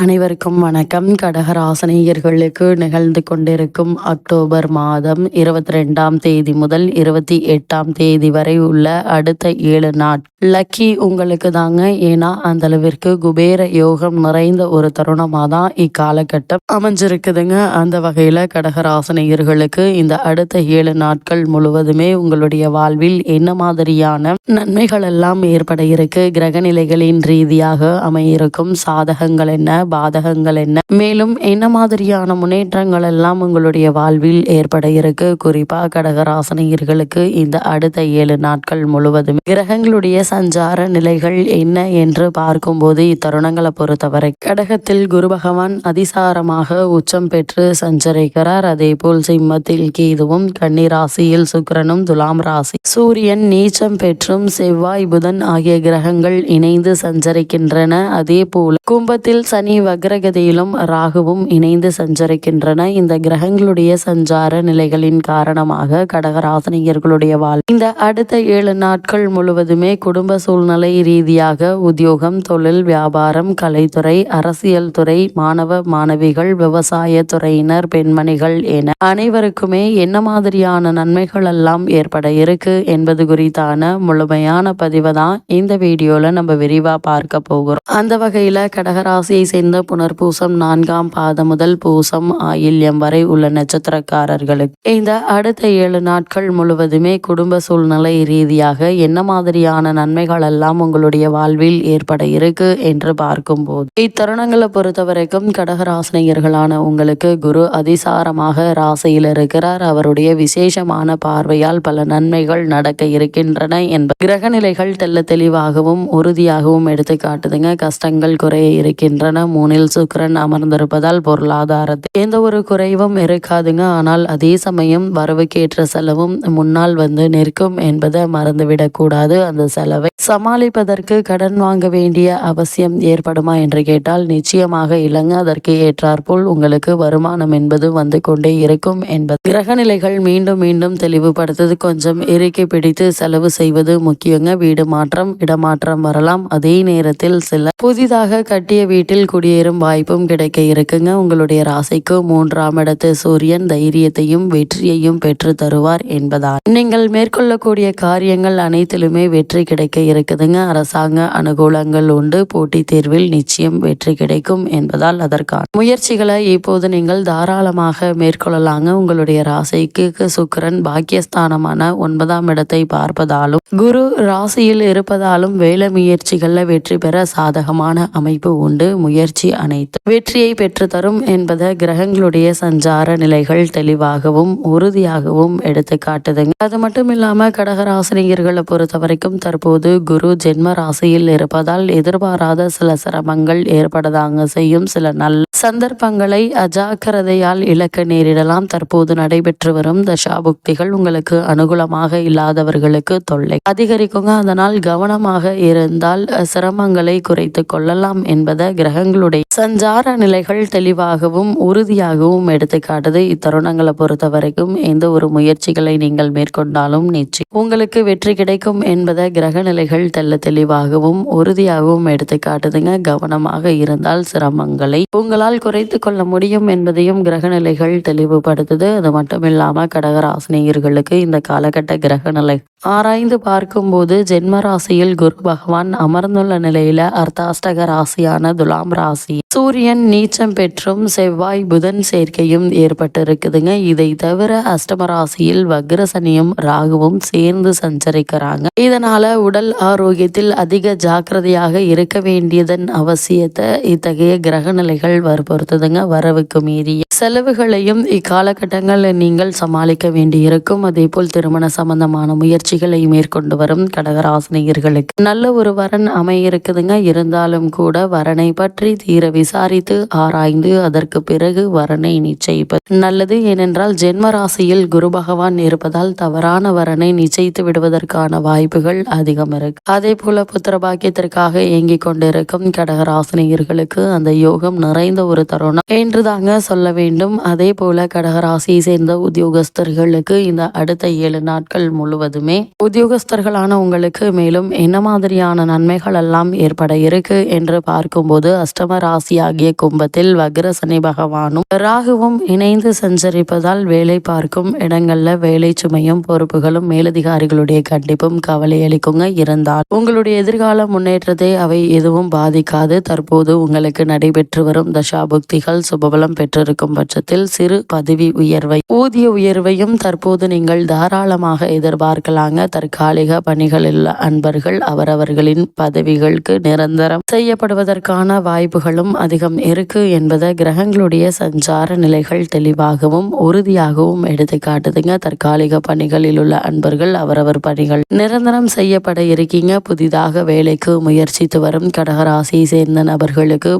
அனைவருக்கும் வணக்கம். கடகராசினியர்களுக்கு நிகழ்ந்து கொண்டிருக்கும் அக்டோபர் மாதம் 22ஆம் தேதி முதல் 28ஆம் தேதி வரை உள்ள அடுத்த 7 நாள் லக்கி உங்களுக்கு தாங்க. ஏன்னா அந்த அளவிற்கு குபேர யோகம் நிறைந்த ஒரு தருணமாக தான் இக்காலகட்டம் அமைஞ்சிருக்குதுங்க. அந்த வகையில் கடகராசினியர்களுக்கு இந்த அடுத்த 7 நாட்கள் முழுவதுமே உங்களுடைய வாழ்வில் என்ன மாதிரியான நன்மைகள் எல்லாம் ஏற்பட இருக்கு, கிரகநிலைகளின் ரீதியாக அமையிருக்கும் சாதகங்கள் என்ன, பாதகங்கள் என்ன, மேலும் என்ன மாதிரியான முன்னேற்றங்கள் எல்லாம் உங்களுடைய வாழ்வில் ஏற்பட இருக்கு. குறிப்பா கடகராசினியர்களுக்கு இந்த அடுத்த 7 நாட்கள் முழுவதும் கிரகங்களுடைய சஞ்சார நிலைகள் என்ன என்று பார்க்கும்போது இத்தருணங்களை பொறுத்தவரை கடகத்தில் குரு பகவான் அதிசாரமாக உச்சம் பெற்று சஞ்சரிக்கிறார். அதே போல் சிம்மத்தில் கேதுவும், கன்னி ராசியில் சுக்கிரனும், துலாம் ராசி சூரியன் நீச்சம் பெற்றும் செவ்வாய் புதன் ஆகிய கிரகங்கள் இணைந்து சஞ்சரிக்கின்றன. அதே போல கும்பத்தில் சனி வக்ரகதியிலும் ராகுவும் இணைந்து சஞ்சரிக்கின்றன. இந்த கிரகங்களுடைய சஞ்சார நிலைகளின் காரணமாக கடகராசினியர்களுடைய இந்த அடுத்த 7 நாட்கள் முழுவதுமே குடும்ப சூழ்நிலை ரீதியாக உத்தியோகம், தொழில், வியாபாரம், கலைத்துறை, அரசியல் துறை, மாணவ மாணவிகள், விவசாய துறையினர், பெண்மணிகள் என அனைவருக்குமே என்ன மாதிரியான நன்மைகள் எல்லாம் ஏற்பட இருக்கு என்பது குறித்தான முழுமையான பதிவை தான் இந்த வீடியோல நம்ம விரிவா பார்க்க போகிறோம். அந்த வகையில கடகராசியை சேர்ந்த புனர்பூசம் 4ஆம் பாதம் முதல் பூசம் ஆயில்யம் வரை உள்ள நட்சத்திரக்காரர்களுக்கு இந்த அடுத்த 7 நாட்கள் முழுவதுமே குடும்ப சூழ்நிலை ரீதியாக என்ன மாதிரியான நன்மைகள் எல்லாம் உங்களுடைய வாழ்வில் ஏற்பட இருக்கு என்று பார்க்கும்போது இத்தருணங்களை பொறுத்த வரைக்கும் கடகராசினியர்களான உங்களுக்கு குரு அதிசாரமாக ராசியில் இருக்கிறார். அவருடைய விசேஷமான பார்வையால் பல நன்மைகள் நடக்க இருக்கின்றன என்பது கிரகநிலைகள் தெல்ல தெளிவாகவும் உறுதியாகவும் எடுத்து காட்டுதுங்க. கஷ்டங்கள் குறைய இருக்கின்றன. 3இல் சுக்கிரன் அமர்ந்திருப்பதால் பொருளாதாரத்தில் எந்த ஒரு குறைவும் இருக்காதுங்க. ஆனால் அதே சமயம் வரவுக்கேற்ற செலவும் முன்னால் வந்து நிற்கும் என்பதை மறந்துவிடக் கூடாது. அந்த செலவை சமாளிப்பதற்கு கடன் வாங்க வேண்டிய அவசியம் ஏற்படுமா என்று கேட்டால் நிச்சயமாக இல்லைங்க. அதற்கு ஏற்றாற்போல் உங்களுக்கு வருமானம் என்பது வந்து கொண்டே இருக்கும் என்பது கிரகநிலைகள் மீண்டும் மீண்டும் தெளிவுபடுத்தது. கொஞ்சம் இறுக்கி பிடித்து செலவு செய்வது முக்கியங்க. வீடு மாற்றம், இடமாற்றம் வரலாம். அதே நேரத்தில் சில புதிதாக கட்டிய வீட்டில் குடியேறும் வாய்ப்பும் கிடைக்க இருக்குங்க. உங்களுடைய ராசிக்கு 3ஆம் இடத்து சூரியன் தைரியத்தையும் வெற்றியையும் பெற்று தருவார் என்பதால் நீங்கள் மேற்கொள்ளக்கூடிய காரியங்கள் அனைத்திலுமே வெற்றி கிடைக்க இருக்குதுங்க. அரசாங்க அனுகூலங்கள் உண்டு. போட்டித் தேர்வில் நிச்சயம் வெற்றி கிடைக்கும் என்பதால் அதற்கான முயற்சிகளை இப்போது நீங்கள் தாராளமாக மேற்கொள்ளலாங்க. உங்களுடைய ராசிக்கு சுக்கிரன் பாக்கியஸ்தானமான 9ஆம் இடத்தை பார்ப்பதாலும் குரு ராசியில் இருப்பதாலும் வேலை முயற்சிகளில் வெற்றி பெற சாதகமான அமைப்பு உண்டு. முயற்சி அனைத்து வெற்றியை பெற்று தரும் என்பதை கிரகங்களுடைய சஞ்சார நிலைகள் தெளிவாகவும் உறுதியாகவும் எடுத்து காட்டுதுங்க. அது மட்டும் இல்லாம கடகராசினியர்களை பொறுத்த வரைக்கும் தற்போது குரு ஜென்ம ராசியில் இருப்பதால் எதிர்பாராத சில சிரமங்கள் ஏற்படதாங்க செய்யும். சில நல்ல சந்தர்ப்பங்களை அஜாக்கிரதையால் இழக்க நேரிடலாம். தற்போது நடைபெற்று வரும் தசாபுக்திகள் உங்களுக்கு அனுகூலமாக இல்லாதவர்களுக்கு தொல்லை அதிகரிக்குங்க. அதனால் கவனமாக இருந்தால் சிரமங்களை குறைத்து கொள்ளலாம் என்பதை கிரகங்களுடைய சஞ்சார நிலைகள் தெளிவாகவும் உறுதியாகவும் எடுத்து காட்டுது. இத்தருணங்களை பொறுத்த வரைக்கும் எந்த ஒரு முயற்சிகளை நீங்கள் மேற்கொண்டாலும் நிச்சயம் உங்களுக்கு வெற்றி கிடைக்கும் என்பதை கிரக நிலைகள் தெல்ல தெளிவாகவும் உறுதியாகவும் எடுத்து காட்டுதுங்க. கவனமாக இருந்தால் சிரமங்களை உங்களால் குறைத்து கொள்ள முடியும் என்பதையும் கிரகநிலைகள் தெளிவுபடுத்துது. அது மட்டும் இல்லாம கடகராசினியர்களுக்கு இந்த காலகட்ட கிரகநிலை ஆராய்ந்து பார்க்கும்போது ஜென்ம ராசியில் குரு பகவான் அமர்ந்துள்ள நிலையில அர்த்தாஷ்டக ராசியான துலாம் ராசி சூரியன் நீச்சம் பெற்றும் செவ்வாய் புதன் சேர்க்கையும் ஏற்பட்டிருக்குதுங்க. இதை தவிர அஷ்டம ராசியில் வக்ரசனியும் ராகுவும் சேர்ந்து சஞ்சரிக்கிறாங்க. இதனால உடல் ஆரோக்கியத்தில் அதிக ஜாக்கிரதையாக இருக்க வேண்டியதன் அவசியத்தை இத்தகைய கிரக நிலைகள் வற்புறுத்துதுங்க. வரவுக்கு மீறிய செலவுகளையும் இக்காலகட்டங்களில் நீங்கள் சமாளிக்க வேண்டியிருக்கும். அதே போல் திருமண சம்பந்தமான முயற்சிகளை மேற்கொண்டு வரும் கடகராசினியர்களுக்கு நல்ல ஒரு வரன் அமையிருக்குதுங்க. இருந்தாலும் கூட வரனை பற்றி தீர விசாரித்து ஆராய்ந்து அதற்கு பிறகு வரனை நிச்சயிப்பது நல்லது. ஏனென்றால் ஜென்ம ராசியில் குரு பகவான் இருப்பதால் தவறான வரனை நிச்சயித்து விடுவதற்கான வாய்ப்புகள் அதிகம் இருக்கு. அதே போல புத்திர பாக்கியத்திற்காக இயங்கிக் கொண்டிருக்கும் கடகராசினியர்களுக்கு அந்த யோகம் நிறைந்த ஒரு தருணம் என்றுதாங்க சொல்ல வேண்டும். அதே போல கடகராசியை சேர்ந்த உத்தியோகஸ்தர்களுக்கு இந்த அடுத்த 7 நாட்கள் முழுவதுமே உத்தியோகஸ்தர்களான உங்களுக்கு மேலும் என்ன மாதிரியான நன்மைகள் எல்லாம் ஏற்பட இருக்கு என்று பார்க்கும்போது அஷ்டம ராசி ராசியாகிய கும்பத்தில் வக்ர சனி பகவானும் ராகுவும் இணைந்து சஞ்சரிப்பதால் வேலை பார்க்கும் இடங்கள்ல வேலை சுமையும் பொறுப்புகளும் மேலதிகாரிகளுடைய கண்டிப்பும் கவலை அளிக்குங்க. இருந்தால் உங்களுடைய எதிர்கால முன்னேற்றத்தை அவை எதுவும் பாதிக்காது. தற்போது உங்களுக்கு நடைபெற்று வரும் தசாபுக்திகள் சுபபலம் பெற்றிருக்கும் பட்சத்தில் சிறு பதவி உயர்வை ஊதிய உயர்வையும் தற்போது நீங்கள் தாராளமாக எதிர்பார்க்கலாங்க. தற்காலிக பணிகளில் அன்பர்கள் அவரவர்களின் பதவிகளுக்கு நிரந்தரம் செய்யப்படுவதற்கான வாய்ப்புகளும் அதிகம் இருக்கு என்பதை கிரகங்களுடைய சஞ்சார நிலைகள் தெளிவாகவும் உறுதியாகவும் எடுத்து காட்டுதுங்க. தற்காலிக பணிகளில் உள்ள அன்பர்கள் அவரவர் பணிகள் நிரந்தரம் செய்யப்பட இருக்கீங்க. புதிதாக வேலைக்கு முயற்சித்து வரும் கடகராசியை சேர்ந்த நபர்களுக்கு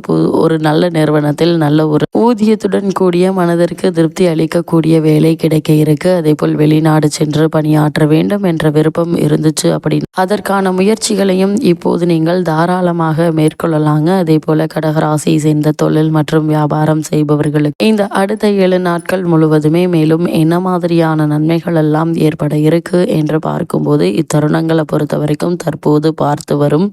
ஒரு நல்ல நிறுவனத்தில் நல்ல ஒரு ஊதியத்துடன் கூடிய மனதிற்கு திருப்தி அளிக்கக்கூடிய வேலை கிடைக்க இருக்கு. அதே போல் வெளிநாடு சென்று பணியாற்ற வேண்டும் என்ற விருப்பம் இருந்துச்சு அப்படின்னு அதற்கான முயற்சிகளையும் இப்போது நீங்கள் தாராளமாக மேற்கொள்ளலாங்க. அதே போல கடகராசியை சேர்ந்த தொழில் மற்றும் வியாபாரம் செய்பவர்களுக்கு இந்த அடுத்த 7 நாட்கள் முழுவதுமே மேலும் என்ன மாதிரியான நன்மைகள் எல்லாம் ஏற்பட இருக்கு என்று பார்க்கும்போது இத்தருணங்களை பொறுத்த வரைக்கும் தற்போது பார்த்து வரும்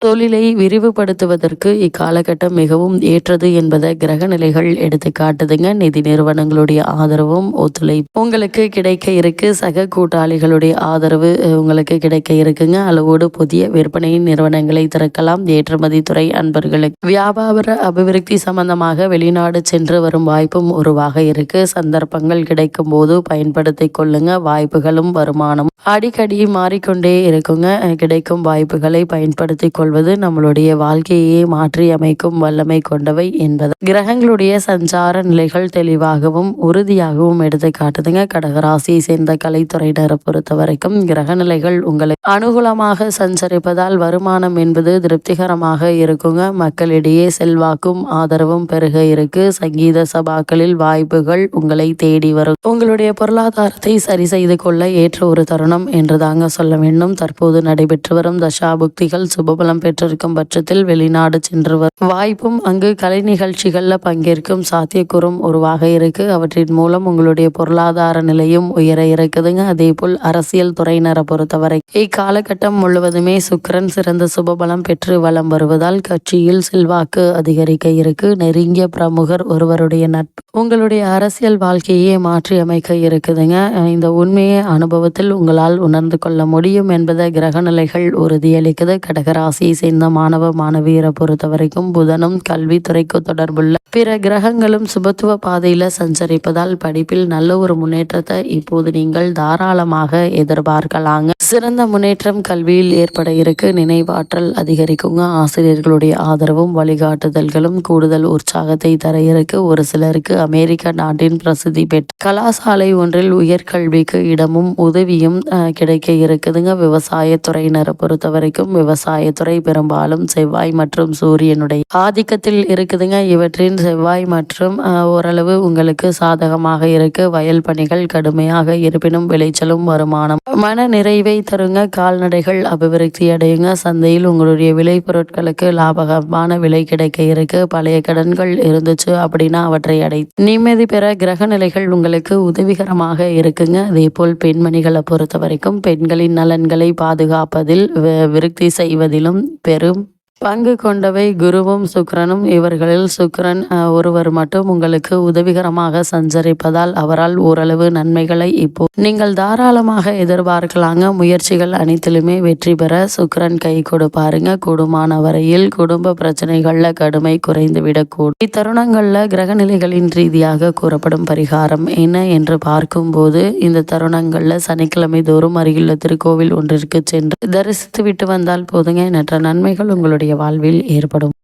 தொழிலை விரிவுபடுத்துவதற்கு இக்காலகட்டம் மிகவும் ஏற்றது என்பதை கிரக நிலைகள் எடுத்து காட்டுதுங்க. நிதி நிறுவனங்களுடைய ஆதரவும் ஒத்துழைப்பு உங்களுக்கு கிடைக்க இருக்கு. சக கூட்டாளிகளுடைய ஆதரவு உங்களுக்கு கிடைக்க இருக்குங்க. அளவோடு புதிய விற்பனை நிறுவனங்களை திறக்கலாம். ஏற்றுமதி துறை அன்பர்களுக்கு வியாபார அபிவிருத்தி சம்பந்தமாக வெளிநாடு சென்று வரும் வாய்ப்பும் உருவாக இருக்கு. சந்தர்ப்பங்கள் கிடைக்கும் போது பயன்படுத்திக் கொள்ளுங்க. வாய்ப்புகளும் வருமானம் அடிக்கடி மாறிக்கொண்டே இருக்குங்க. கிடைக்கும் வாய்ப்புகளை பயன்படுத்திக் கொள்வது நம்மளுடைய வாழ்க்கையை மாற்றி அமைக்கும் வல்லமை கொண்டவை என்பது கிரகங்களுடைய சஞ்சார நிலைகள் தெளிவாகவும் உறுதியாகவும் எடுத்து காட்டுதுங்க. கடகராசியை சேர்ந்த கலைத்துறையினரை பொறுத்த வரைக்கும் கிரக நிலைகள் உங்களை அனுகூலமாக சஞ்சரிப்பதால் வருமானம் என்பது திருப்திகரமாக இருக்குங்க. மக்களிடையே செல்வாக்கும் ஆதரவும் பெருக இருக்கு. சங்கீத சபாக்களில் வாய்ப்புகள் உங்களை தேடி வரும். உங்களுடைய பொருளாதாரத்தை சரி செய்து கொள்ள ஏற்ற ஒரு தருணம் என்று தாங்க சொல்ல வேண்டும். தற்போது நடைபெற்று வரும் தசாபுக்திகள் சுபபலம் பெற்றிருக்கும் பட்சத்தில் வெளிநாடு சென்று வரும் வாய்ப்பும் அங்கு கலை நிகழ்ச்சிகள்ல பங்கேற்கும் சாத்தியக்கூறும் உருவாக இருக்கு. அவற்றின் மூலம் உங்களுடைய பொருளாதார நிலையும் உயர இருக்குதுங்க. அதே போல் அரசியல் துறையினரை பொறுத்தவரை இக்காலகட்டம் முழுவதுமே சுக்கிரன் சிறந்த சுபபலம் பெற்று வலம் வருவதால் கட்சியில் செல்வாக்கு அதிகரிக்க இருக்கு. நெருங்கிய பிரமுகர் ஒருவருடைய நட்பு உங்களுடைய அரசியல் வாழ்க்கையே மாற்றி அமைக்க இருக்குதுங்க. இந்த உண்மையை அனுபவத்தில் உங்களால் உணர்ந்து கொள்ள முடியும் என்பதை கிரக நிலைகள் உறுதியளிக்குது. கடகராசியை சேர்ந்த மாணவ மாணவியரை பொறுத்த வரைக்கும் புதனும் கல்வித்துறைக்கு தொடர்புள்ள பிற கிரகங்களும் சுபத்துவ பாதையில சஞ்சரிப்பதால் படிப்பில் நல்ல ஒரு முன்னேற்றத்தை இப்போது நீங்கள் தாராளமாக எதிர்பார்க்கலாங்க. சிறந்த முன்னேற்றம் கல்வியில் ஏற்பட இருக்கு. நினைவாற்றல் அதிகரிக்குங்க. ஆசிரியர்களுடைய ஆதரவும் வழிகாட்டுதல்களும் கூடுதல் உற்சாகத்தை தர இருக்கு. ஒரு சிலருக்கு அமெரிக்க நாட்டின் பிரசித்தி பெற்ற கலாசாலை ஒன்றில் உயர்கல்விக்கு இடமும் உதவியும் கிடைக்க இருக்குதுங்க. விவசாயத்துறையினரை பொறுத்த வரைக்கும் விவசாயத்துறை பெரும்பாலும் செவ்வாய் மற்றும் சூரியனுடைய ஆதிக்கத்தில் இருக்குதுங்க. இவற்றின் செவ்வாய் மற்றும் ஓரளவு உங்களுக்கு சாதகமாக இருக்கு. வயல் பணிகள் கடுமையாக இருப்பினும் விளைச்சலும் வருமானம் மன நிறைவை தருங்க. கால்நடைகள் அபிவிருத்தி அடையுங்க. சந்தையில் உங்களுடைய விளை பொருட்களுக்கு லாபகரமான விலை கிடைக்க இருக்கு. பழைய கடன்கள் இருந்துச்சு அப்படின்னா அவற்றை அடை நிம்மதி பெற கிரக நிலைகள் உங்களுக்கு உதவிகரமாக இருக்குங்க. அதே போல் பெண்மணிகளை பொறுத்த வரைக்கும் பெண்களின் நலன்களை பாதுகாப்பதில் விருத்தி செய்வதிலும் பெரும் பங்கு கொண்டவை குருவும் சுக்கிரனும். இவர்களில் சுக்கிரன் ஒருவர் மட்டும் உங்களுக்கு உதவிகரமாக சஞ்சரிப்பதால் அவரால் ஓரளவு நன்மைகளை இப்போ நீங்கள் தாராளமாக எதிர்பார்க்கலாங்க. முயற்சிகள் அனைத்திலுமே வெற்றி பெற சுக்கிரன் கை கொடுப்பாருங்க. கூடுமான வரையில் குடும்ப பிரச்சனைகள்ல கடுமை குறைந்து விடக்கூடும். இத்தருணங்கள்ல கிரகநிலைகளின் ரீதியாக கூறப்படும் பரிகாரம் என்ன என்று பார்க்கும்போது இந்த தருணங்கள்ல சனிக்கிழமை தோறும் அருகிலுள்ள திருக்கோவில் ஒன்றிற்கு சென்று தரிசித்து விட்டு வந்தால் போதுங்க. எண்ணற்ற நன்மைகள் உங்களுடைய வாழ்வில் ஏற்படும்.